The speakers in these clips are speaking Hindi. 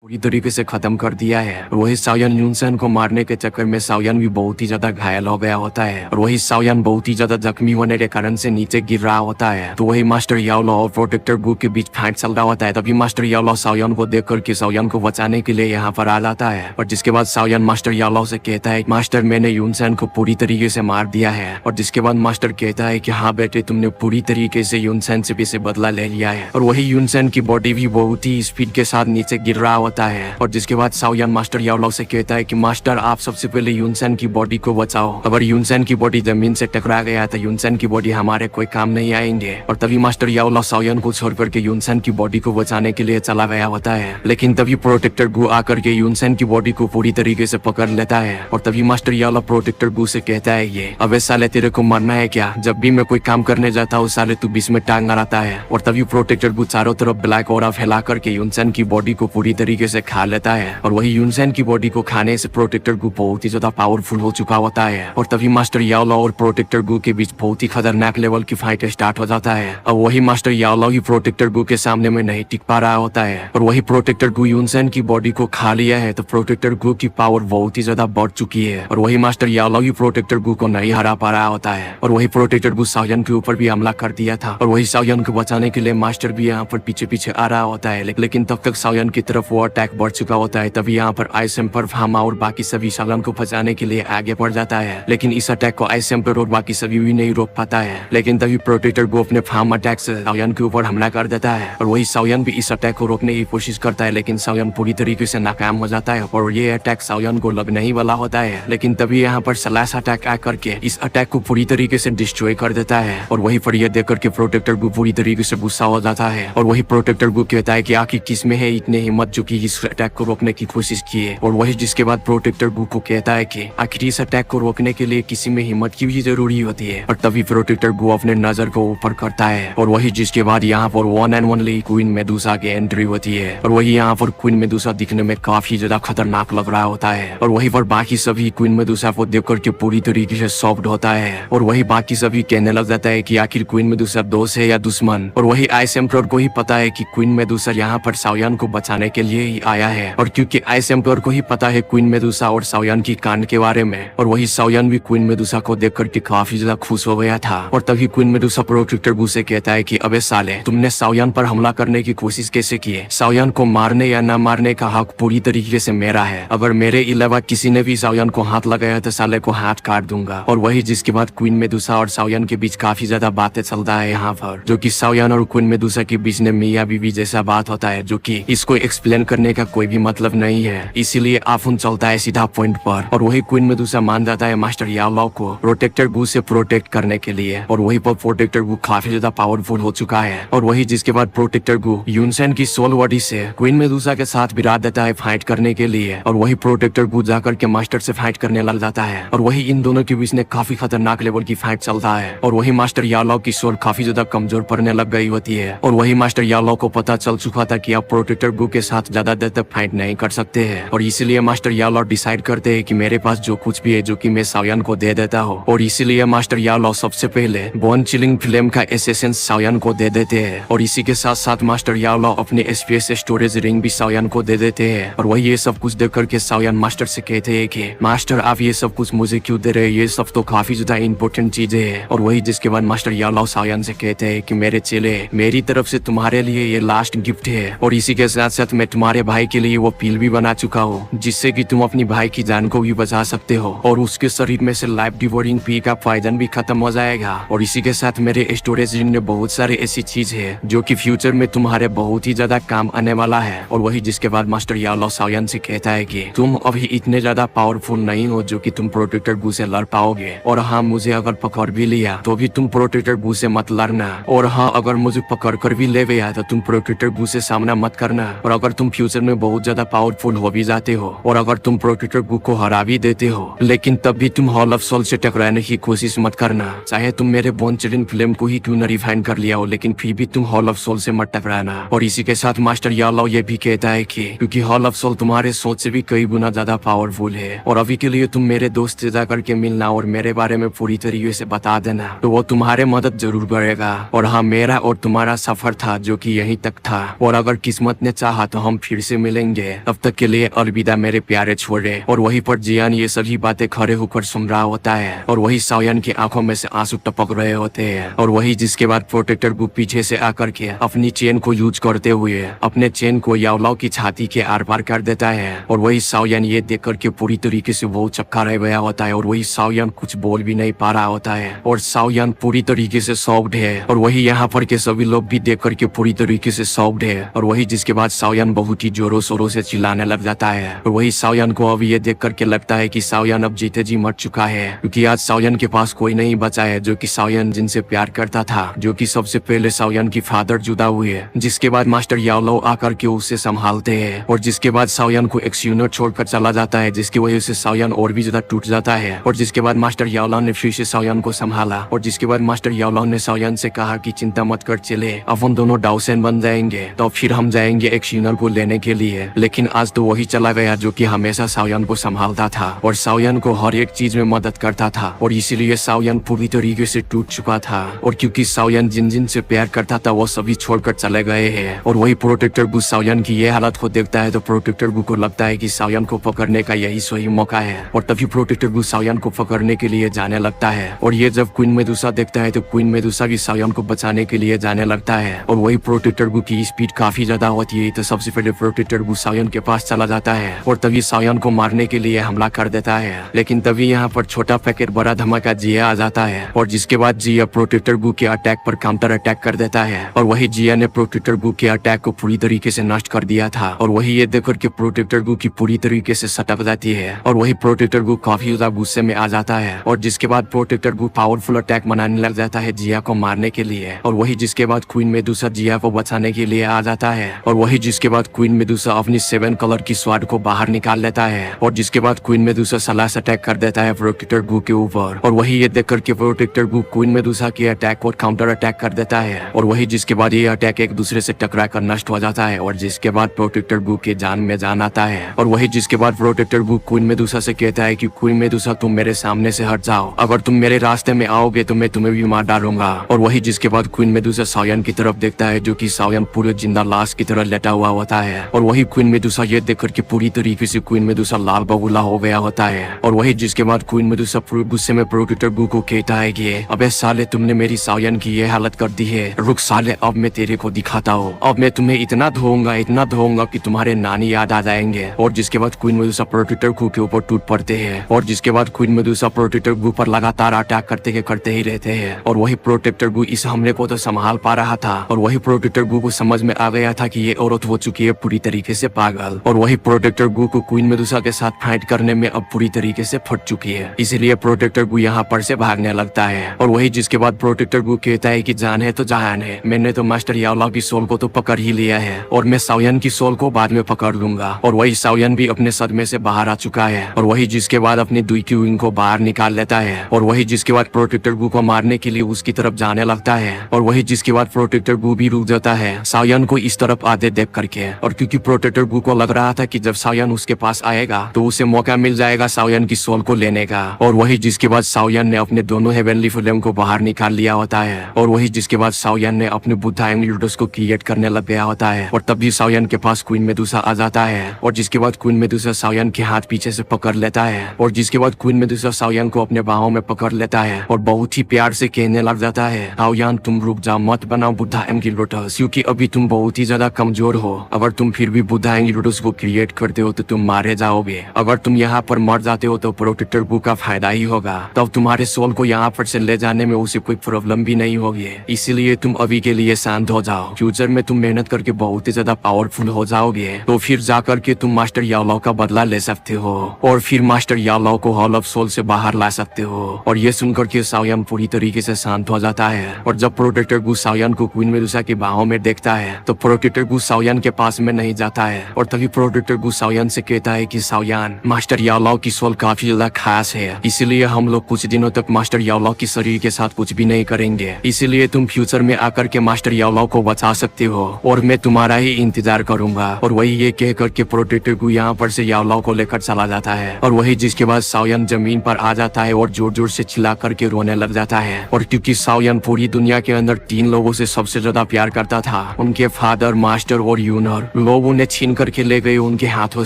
पूरी तरीके से खत्म कर दिया है। और वही साओयन यूनसेन को मारने के चक्कर में साओयन भी बहुत ही ज्यादा घायल हो गया होता है और वही साओयन बहुत ही ज्यादा जख्मी होने के कारण से नीचे गिर रहा होता है। तो वही मास्टर याओलो और प्रोटेक्टर गु के बीच फाइट चल रहा होता है। तभी मास्टर याओलो साओयन को देख करके साओयन को बचाने के लिए यहाँ पर आ जाता है और जिसके बाद साओयन मास्टर याओलो से कहता है मास्टर मैंने यूनसेन को पूरी तरीके से मार दिया है। और जिसके बाद मास्टर कहता है कि हाँ बेटे तुमने पूरी तरीके से यूनसेन से भी से बदला ले लिया है। और वही यूनसेन की बॉडी भी बहुत ही स्पीड के साथ नीचे गिर रहा होता है। और जिसके बाद साओयन मास्टर याओलो से कहता है कि मास्टर आप सबसे पहले यूनसेन की बॉडी को बचाओ। अगर यूनसेन की बॉडी जमीन से टकरा गया तो यूनसेन की बॉडी हमारे कोई काम नहीं आएंगे। और तभी मास्टर याओलो साओयन को छोड़ करके यूनसेन की बॉडी को बचाने के लिए चला गया होता है। लेकिन तभी प्रोटेक्टर गु आकर के यूनसेन की बॉडी को पूरी तरीके से पकड़ लेता है। और तभी मास्टर याओलो प्रोटेक्टर गु से कहता है ये अबे साले तेरे को मरना है क्या? जब भी मैं कोई काम करने जाता हूँ साले तू बीच में टांग अड़ाता है। और तभी प्रोटेक्टर गु चारों तरफ ब्लैक ऑरा फैला करके यूनसेन की बॉडी को पूरी तरीके से खा लेता है। और वही यूनसेन की बॉडी को खाने से प्रोटेक्टर गु बहुत ही ज्यादा पावरफुल हो चुका होता है। और तभी मास्टर याओलो और प्रोटेक्टर गु के बीच बहुत ही खतरनाक लेवल की फाइट स्टार्ट हो जाता है। और वही मास्टर याओलो ही प्रोटेक्टर गु के सामने में नहीं टिक पा रहा होता है। और वही प्रोटेक्टर गु यूनसेन की बॉडी को खा लिया है तो प्रोटेक्टर गु की पावर बहुत ही ज्यादा बढ़ चुकी है। और वही मास्टर याओलो ही प्रोटेक्टर गु को नहीं हरा पा रहा होता है। और वही प्रोटेक्टर गु साओयन के ऊपर भी हमला कर दिया था और वही साओयन को बचाने के लिए मास्टर भी यहाँ पर पीछे पीछे आ रहा होता है। लेकिन तब तक साओयन की तरफ वो अटैक बढ़ चुका होता है। तभी यहाँ पर आइस एम्पर फामा और बाकी सभी साओयन को फंसाने के लिए आगे बढ़ जाता है। लेकिन इस अटैक को आइस एम्पर और बाकी सभी भी नहीं रोक पाता है। लेकिन तभी प्रोटेक्टर गु अपने फार्म अटैक से साओयन के ऊपर हमला कर देता है। और वही साओयन भी इस अटैक को रोकने की कोशिश करता है लेकिन साओयन पूरी तरीके से नाकाम हो जाता है और ये अटैक साओयन को लगने ही वाला होता है। लेकिन तभी यहाँ पर स्लैश अटैक आकर के इस अटैक को पूरी तरीके से डिस्ट्रॉय कर देता है। और वही पर यह देख करके प्रोटेक्टर गु पूरी तरीके से गुस्सा हो जाता है। और वही प्रोटेक्टर गु कहता है कि आखिर किसमें है इतने हिम्मत जो कि इस अटैक को रोकने की कोशिश किए। और वही जिसके बाद प्रोटेक्टर गु को कहता है कि आखिर इस अटैक को रोकने के लिए किसी में हिम्मत की भी जरूरी होती है। और तभी प्रोटेक्टर गु अपने नजर को ऊपर करता है और वही जिसके बाद यहाँ पर one and only queen Medusa की एंट्री होती है। और वही यहाँ पर क्वीन मेडुसा दिखने में काफी ज्यादा खतरनाक लग रहा होता है। और वही पर बाकी सभी क्वीन मेडुसा को देख करके पूरी तरीके से सॉफ्ट होता है। और वही बाकी सभी कहने लग जाता है कि आखिर क्वीन मेडुसा दोस्त है या दुश्मन। और वही आइस एम्पर को ही पता है कि क्वीन मेडुसा यहाँ पर साओयन को बचाने के लिए ही आया है। और क्योंकि आइस एम्पर को ही पता है क्वीन मेडुसा और साओयन की कांड के बारे में। और वही साओयन भी क्वीन मेडुसा को देख करके काफी ज्यादा खुश हो गया था। और तभी क्वीन मेडुसा प्रोटेक्टर गु से कहता है कि अबे साले तुमने साओयन पर हमला करने की कोशिश कैसे की? साओयन को मारने या न मारने का हक पूरी तरीके से मेरा है। अगर मेरे अलावा किसी ने भी साओयन को हाथ लगाया तो साले को हाथ काट दूंगा। और वही जिसके बाद क्वीन मेडुसा और साओयन के बीच काफी ज्यादा बातें चलता है यहाँ पर, जो कि साओयन और क्वीन मेडुसा के बीच में मियां बीवी जैसा बात होता है, जो कि इसको एक्सप्लेन करने का कोई भी मतलब नहीं है। इसीलिए आफून चलता है सीधा पॉइंट पर। और वही क्वीन मेडुसा मान जाता है मास्टर याओलो को प्रोटेक्टर गु से प्रोटेक्ट करने के लिए। और वही पर प्रोटेक्टर गु काफी ज्यादा पावरफुल हो चुका है। और वही जिसके बाद प्रोटेक्टर गु यूनसेन की सोल बॉडी से क्वीन मेडुसा के साथ विरा देता है फाइट करने के लिए। और वही प्रोटेक्टर गु जाकर के मास्टर से फाइट करने लग जाता है। और वही इन दोनों के बीच में काफी खतरनाक लेवल की फाइट चलता है। और वही मास्टर याओलो की सोल काफी ज्यादा कमजोर पड़ने लग गई होती है। और वही मास्टर याओलो को पता चल चुका था कि आप प्रोटेक्टर गु के साथ ज्यादा देर तक फाइट नहीं कर सकते हैं। और इसीलिए मास्टर याओलो डिसाइड करते हैं कि मेरे पास जो कुछ भी है जो कि मैं साओयन को दे देता हूँ। और इसीलिए मास्टर याओलो सबसे पहले बोन चिलिंग फ्लेम का एसेंस साओयन को दे देते हैं। और इसी के साथ साथ मास्टर याओलो अपने स्पेस स्टोरेज रिंग भी साओयन को दे देते हैं। और वही ये सब कुछ देख करके साओयन मास्टर से कहते हैं कि मास्टर आप ये सब कुछ मुझे क्यों दे रहे हैं? ये सब तो काफी ज्यादा इंपॉर्टेंट चीजें हैं। और वही जिसके बाद मास्टर याओलो साओयन से कहते हैं कि मेरे चेले मेरी तरफ से तुम्हारे लिए ये लास्ट गिफ्ट है। और इसी के साथ साथ मैं तुम्हारे भाई के लिए वो पील भी बना चुका हूँ जिससे कि तुम अपनी भाई की जान को भी बचा सकते हो। और उसके शरीर में से लाइफ डिवोरिंग पी का पॉइजन भी खत्म हो जाएगा। और इसी के साथ मेरे स्टोरेज रिंग में बहुत सारे ऐसी चीज है जो कि फ्यूचर में तुम्हारे बहुत ही ज्यादा काम आने वाला है। और वही जिसके बाद मास्टर याओलो साओयन से कहता है कि तुम अभी इतने ज्यादा पावरफुल नहीं हो जो कि तुम प्रोटेक्टर गु से लड़ पाओगे। और हाँ मुझे अगर पकड़ भी लिया तो भी तुम प्रोटेक्टर गु से मत लड़ना। और हाँ अगर मुझे पकड़ कर भी ले गया तो तुम प्रोटेक्टर गु से सामना मत करना। और अगर तुम फ्यूचर में बहुत ज्यादा पावरफुल हो भी जाते हो और अगर तुम प्रोटेक्टर गु को हरा भी देते हो लेकिन तब भी तुम हॉल ऑफ सोल से टकराने की कोशिश मत करना। चाहे तुम मेरे बोन चिलिंग फ्लेम को ही क्यों न रिफाइन कर लिया हो लेकिन फिर भी तुम हॉल ऑफ सोल से मत टकराना। और इसी के साथ मास्टर याओलो ये भी कहता है कि क्योंकि हॉल ऑफ सोल तुम्हारे सोच से भी कई गुना ज्यादा पावरफुल है और अभी के लिए तुम मेरे दोस्त से जाकर के मिलना और मेरे बारे में पूरी तरीके से बता देना तो वो तुम्हारे मदद जरूर करेगा। और हाँ मेरा और तुम्हारा सफर था जो कि यहीं तक था और अगर किस्मत ने चाहा तो हम फिर फिर से मिलेंगे, तब तक के लिए अलविदा मेरे प्यारे छोरे। और वहीं पर जियान ये सभी बातें खड़े होकर सुन रहा होता है और वही साओयान की आंखों में से आंसू टपक रहे होते हैं। और वही जिसके बाद प्रोटेक्टर गु पीछे से आकर के अपनी चेन को यूज करते हुए अपने चेन को याओलाओ की छाती के आर पार कर देता है। और वही साओयान ये देख करके पूरी तरीके से वो चक्का रह गया होता है और वही साओयान कुछ बोल भी नहीं पा रहा होता है और साओयान पूरी तरीके से शॉक्ड है। और वही यहाँ पर के सभी लोग भी देख करके पूरी तरीके से शॉक्ड है। और वही जिसके बाद साओयान बहुत ही जोरों शोरों से चिल्लाने लग जाता है। और वही साओयान को अब ये देख करके लगता है कि साओयान अब जीते जी मर चुका है, क्योंकि आज साओयान के पास कोई नहीं बचा है जो कि साओयान जिनसे प्यार करता था, जो कि सबसे पहले साओयान की फादर जुदा हुए, जिसके बाद मास्टर याओलाओ आकर के उसे संभालते हैं और जिसके बाद साओयान को एक यूनिट छोड़कर चला जाता है, जिसकी वजह से साओयान और भी ज्यादा टूट जाता है। और जिसके बाद मास्टर याओलाओ ने फिर से साओयान को संभाला और जिसके बाद मास्टर याओलाओ ने साओयान से कहा कि चिंता मत कर चले, अब हम दोनों डाउसेन बन जाएंगे, तो फिर हम जाएंगे एक यूनिट को लेने के लिए। लेकिन आज तो वही चला गया जो कि हमेशा साओयान को संभालता था और साओयान को हर एक चीज में मदद करता था और इसीलिए साओयान पूरी तरीके से टूट चुका था। और क्योंकि साओयान जिन जिन से प्यार करता था वो सभी छोड़कर चले गए हैं। और वही प्रोटेक्टर गु साओयान की ये हालत को देखता है तो प्रोटेक्टर गु को लगता है कि साओयान को पकड़ने का यही सही मौका है और तभी प्रोटेक्टर गु साओयान को पकड़ने के लिए जाने लगता है। और ये जब क्वीन मेडुसा देखता है तो क्वीन मेडुसा भी साओयान को बचाने के लिए जाने लगता है। और वही प्रोटेक्टर गु की स्पीड काफी ज्यादा होती है तो सबसे पहले प्रोटेक्टर गु साओयान के पास चला जाता है और तभी साओयान को मारने के लिए हमला कर देता है। लेकिन तभी यहाँ पर छोटा पैकेट बड़ा धमाका जिया आ जाता है और जिसके बाद जिया प्रोटेक्टर गु के अटैक पर काउंटर अटैक कर देता है। और वही जिया ने प्रोटेक्टर गु के अटैक को पूरी तरीके से नष्ट कर दिया था और वही ये देखकर के प्रोटेक्टर गु की पूरी तरीके से सटक जाती है और वही प्रोटेक्टर गु काफी ज्यादा गुस्से में आ जाता है। और जिसके बाद प्रोटेक्टर गु पावरफुल अटैक बनाने लग जाता है जिया को मारने के लिए। और वही जिसके बाद क्वीन मेडुसा जिया को बचाने के लिए आ जाता है और वही जिसके बाद क्वीन मेडुसा अपनी 7 कलर की स्वाड को बाहर निकाल लेता है और जिसके बाद क्वीन मेडुसा सलास अटैक कर देता है प्रोटेक्टर गु के ऊपर। और वही ये देख करके प्रोटेक्टर गु क्वीन मेडुसा के अटैक को काउंटर अटैक कर देता है और वही जिसके बाद ये अटैक एक दूसरे से टकरा कर नष्ट हो जाता है और जिसके बाद प्रोटेक्टर गु के जान में जान आता है। और वही जिसके बाद प्रोटेक्टर गु क्वीन मेडुसा से कहता है कि क्वीन मेडुसा तुम मेरे सामने से हट जाओ, अगर तुम मेरे रास्ते में आओगे तो मैं तुम्हें भी मार डालूंगा। और वही जिसके बाद क्वीन मेडुसा साओयान की तरफ देखता है जो कि साओयान पूरे जिंदा लाश की तरह लेटा हुआ होता है और वही क्वीन मेडुसा ये देख करके पूरी तरीके से क्वीन मेडुसा लाल बबूला हो गया होता है। और वही जिसके बाद क्वीन मेडुसा पूरे गुस्से में प्रोटेक्टर गु को कहता है कि अबे साले तुमने मेरी साओयान की ये हालत कर दी है, रुक साले अब मैं तेरे को दिखाता हूँ, अब मैं तुम्हें इतना धोऊंगा कि तुम्हारे नानी याद आ जाएंगे। और जिसके बाद क्वीन मेडुसा प्रोटेक्टर गु के ऊपर टूट पड़ते हैं और जिसके बाद क्वीन मेडुसा प्रोटेक्टर गु पर लगातार अटैक करते ही रहते हैं। और वही प्रोटेक्टर गु इस हमले को तो संभाल पा रहा था और वही प्रोटेक्टर गु को समझ में आ गया था कि ये औरत हो चुकी है पूरी तरीके से पागल। और वही प्रोटेक्टर गु को क्वीन मेडुसा के साथ फाइट करने में अब पूरी तरीके से फट चुकी है, इसीलिए प्रोटेक्टर गु यहाँ पर से भागने लगता है। और वही जिसके बाद प्रोटेक्टर गु कहता है कि जान है तो जान है, मैंने तो मास्टर याओलाओ की सोल को तो पकड़ ही लिया है और मैं साओयान की सोल को बाद में पकड़ लूंगा। और वही साओयान भी अपने सदमे से बाहर आ चुका है और वही जिसके बाद अपनी दुई विंग को बाहर निकाल लेता है और वही जिसके बाद प्रोटेक्टर गु को मारने के लिए उसकी तरफ जाने लगता है। और वही जिसके बाद प्रोटेक्टर गु भी रुक जाता है साओयान को इस तरफ आते देख करके। और क्योंकि प्रोटेक्टर गु को लग रहा था कि जब साओयान उसके पास आएगा तो उसे मौका मिल जाएगा साओयान की सोल को लेने का। और वही जिसके बाद साओयान ने अपने दोनों हेवनली फ्लेम को बाहर निकाल लिया होता है और वही जिसके बाद साओयान ने अपने बुद्धा यूडस को क्रिएट करने लग गया होता है। और तभी साओयान के पास क्वीन मेडुसा आ जाता है और जिसके बाद क्वीन मेडुसा साओयान के हाथ पीछे से पकड़ लेता है और जिसके बाद क्वीन मेडुसा साओयान को अपने बाहों में पकड़ लेता है और बहुत ही प्यार से कहने लग जाता है, साओयान तुम रुक जाओ, मत बनाओ बुद्धा एंगी लोटस, क्योंकि अभी तुम बहुत ही ज्यादा कमजोर हो, अगर तुम फिर भी बुद्धा एंगी लोटस को क्रिएट करते हो तो तुम मारे जाओगे, अगर तुम यहाँ पर मर जाते हो तो प्रोटेक्टर गु का फायदा ही होगा, तब तुम्हारे सोल को यहाँ पर से ले जाने में उसे कोई प्रॉब्लम भी नहीं होगी, इसीलिए तुम अभी के लिए शांत हो जाओ, फ्यूचर में तुम मेहनत करके बहुत ही ज्यादा पावरफुल हो जाओगे तो फिर जाकर के तुम मास्टर याओलाओ का बदला ले सकते हो और फिर मास्टर याओलाओ को हॉल ऑफ सोल से बाहर ला सकते हो। और ये सुनकर के साओयान पूरी तरीके से शांत हो जाता है और जब प्रोटेक्टर गु साओयान को क्वीन मेडुसा की बाहों में देखता है तो प्रोटेक्टर गु साओयान के पास में नहीं जाता है और तभी प्रोटेक्टर गु साओयान से कहता है कि साओयान मास्टर याओलाओ की सोल काफी ज्यादा खास है, इसीलिए हम लोग कुछ दिनों तक मास्टर याओलाओ की शरीर के साथ कुछ भी नहीं करेंगे, इसीलिए तुम फ्यूचर में आकर के मास्टर याओलाओ को बचा सकते हो और मैं तुम्हारा ही इंतजार करूंगा। और वही ये कह करके प्रोटेक्टर गु यहाँ पर से याओलाओ को लेकर चला जाता है और वही जिसके बाद साओयान जमीन पर आ जाता है और जोर जोर से चिल्ला करके रोने लग जाता है। और क्योंकि साओयान पूरी दुनिया के अंदर 3 लोगों से सबसे ज्यादा प्यार करता था, उनके फादर, मास्टर और यूनर, लोग उन्हें छीन करके ले गए उनके हाथों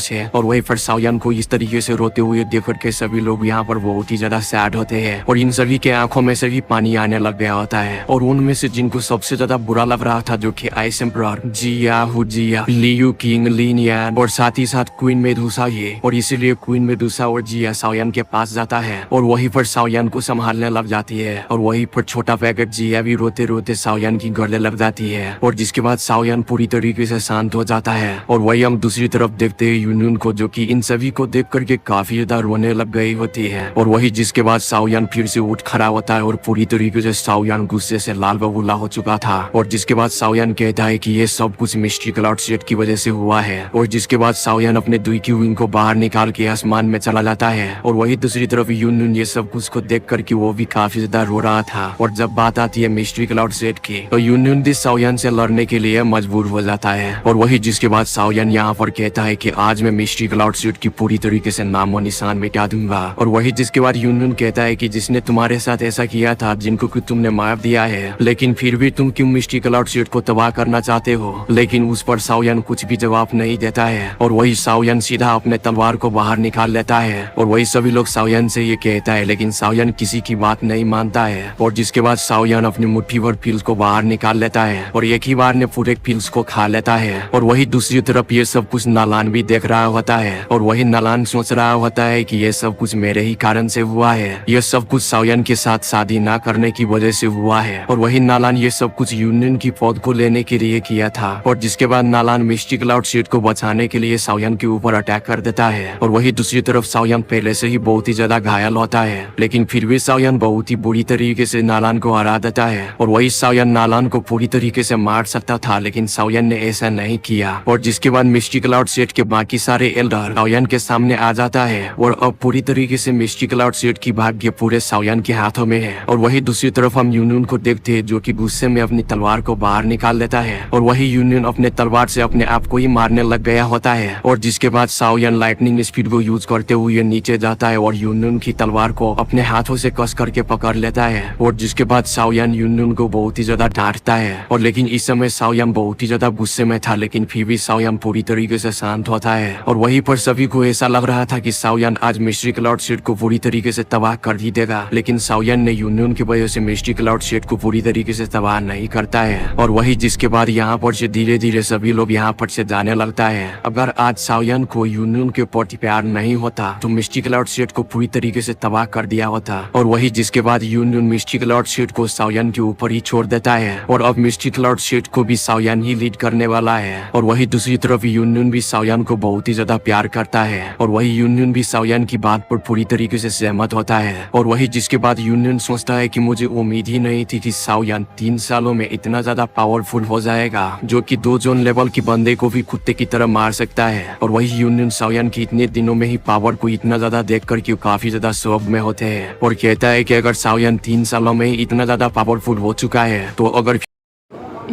से। और वही फिर साओयान को इस तरीके से रोते हुए देख करके सभी लोग यहाँ पर बहुत ही ज्यादा सैड होते हैं और इन सभी के आंखों में से भी पानी आने लग गया होता है। और उनमें से जिनको सबसे ज्यादा बुरा लग रहा था, जो कि आइस एम्परर जिया, हुजिया, लियू किंग, लिन यान और साथ ही साथ क्वीन मेडुसा ये, और इसीलिए क्वीन मेडुसा और जिया साओयान के पास जाता है और वही पर साओयान को संभालने लग जाती है। और वही पर छोटा पैकेट जिया भी रोते रोते साओयान की गले लग जाती है और जिसके बाद साओयान पूरी तरीके से शांत हो जाता है। और वही हम दूसरी तरफ देखते हैं यूनियन को, जो कि इन सभी को देख करके काफी ज्यादा रोने लग गई होती है। और वही जिसके बाद साओयान फिर से उठ खड़ा होता है और पूरी तरीके से साओयान गुस्से से लाल बबूला हो चुका था। और जिसके बाद साओयान कहता है कि ये सब कुछ मिस्ट्री क्लाउड सेट की वजह से हुआ है। और जिसके बाद साओयान अपने दुई की विंग को बाहर निकाल के आसमान में चला जाता है। और वही दूसरी तरफ यूनियन ये सब कुछ को देख करके वो भी काफी ज्यादा रो रहा था। और जब बात आती है मिस्ट्री क्लाउड सेट की, तो यूनियन भी साओयान से लड़ने के लिए मजबूर हो जाता है। और वही जिसके बाद साओयान यहाँ पर कहता है कि आज मैं मिस्ट्री क्लाउड सेट की पूरी तरीके से नामो निशान मिटा दूंगा। और वही जिसके बाद यूनियन कहता है कि जिसने तुम्हारे साथ ऐसा किया था, जिनको कि तुमने मार दिया है, लेकिन फिर भी तुम क्यों मिस्ट्री क्लाउड सेट को तबाह करना चाहते हो। लेकिन उस पर साओयान कुछ भी जवाब नहीं देता है। और वही साओयान सीधा अपने तलवार को बाहर निकाल लेता है। और वही सभी लोग साओयान से ये कहता है, लेकिन साओयान किसी की बात नहीं मानता है। और जिसके बाद साओयान अपनी मुट्ठी भर पिल्स को बाहर निकाल लेता है और एक ही बार ने पूरे पिल्स को खा लेता है। और वही दूसरी तरफ ये सब कुछ नालान भी देख रहा होता है। और वही नालान सोच रहा होता है कि ये सब कुछ मेरे ही कारण से हुआ है, ये सब कुछ साओयान के साथ शादी ना करने की वजह से हुआ है। और वही नालान ये सब कुछ यूनियन की पौध को लेने के लिए किया था। और जिसके बाद नालान मिस्ट्री क्लाउड सेट को बचाने के लिए साओयान के ऊपर अटैक कर देता है। और वही दूसरी तरफ साओयान पहले से ही बहुत ही ज्यादा घायल होता है, लेकिन फिर भी साओयान बहुत ही बुरी तरीके से नालान को हरा देता है। और वही साओयान नालान को पूरी तरीके से मार सकता था, लेकिन साओयान ने ऐसा नहीं किया। और जिसके बाद मिस्ट्री क्लाउड सेट के बाकी सारे एल्डर साओयान के सामने आ जाता है। और अब पूरी तरीके से मिस्ट्री क्लाउड सेट की भाग्य पूरे साओयान के हाथों में है। और वही दूसरी तरफ हम यूनियन को देखते हैं, जो कि गुस्से में अपनी तलवार को बाहर निकाल लेता है। और वही यूनियन अपने तलवार से अपने आप को ही मारने लग गया होता है। और जिसके बाद साओयान लाइटनिंग स्पीड को यूज करते हुए नीचे जाता है और यूनियन की तलवार को अपने हाथों से कस करके पकड़ लेता है। और जिसके बाद साओयान यूनियन को बहुत ही ज्यादा डांटता है। और लेकिन इस समय साओयान बहुत ही ज्यादा गुस्से में था, लेकिन फिर भी साओयान पूरी तरीके से शांत होता है। और वहीं पर सभी को ऐसा लग रहा था कि साओयान आज मिस्ट्री क्लाउड सेट को पूरी तरीके से तबाह कर ही देगा, लेकिन साओयान ने यूनियन की वजह से मिस्ट्री क्लाउड सेट को पूरी तरीके से तबाह नहीं करता है। और वही जिसके बाद यहाँ पर से धीरे धीरे सभी लोग यहाँ पर से जाने लगता है। अगर आज साओयान को यूनियन के प्रति प्यार नहीं होता तो मिस्ट्री क्लाउड सेट को पूरी तरीके से तबाह कर दिया होता। और वही जिसके बाद यूनियन मिस्ट्री क्लाउड सेट को साओयान के ऊपर ही छोड़ देता है। और अब मिस्ट्री क्लाउड सेट को भी साओयान ही लीड करने वाला है। और वही दूसरी तरफ यूनियन भी साओयान को बहुत ही ज्यादा प्यार करता है। और वही यूनियन भी साओयान की बात पर पूरी तरीके से सहमत होता है। और वही जिसके बाद यूनियन सोचता है कि मुझे उम्मीद ही नहीं थी कि साओयान 3 सालों में इतना ज्यादा पावरफुल हो जाएगा, जो कि 2 जोन लेवल के बंदे को भी कुत्ते की तरह मार सकता है। और वही यूनियन साओयान की इतने दिनों में ही पावर को इतना ज्यादा देख कर के काफी ज्यादा शौक में होते हैं। और कहता है कि अगर साओयान 3 सालों में ही इतना ज्यादा पावरफुल हो चुका है, तो अगर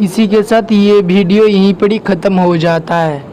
इसी के साथ ये वीडियो यहीं पर ही ख़त्म हो जाता है।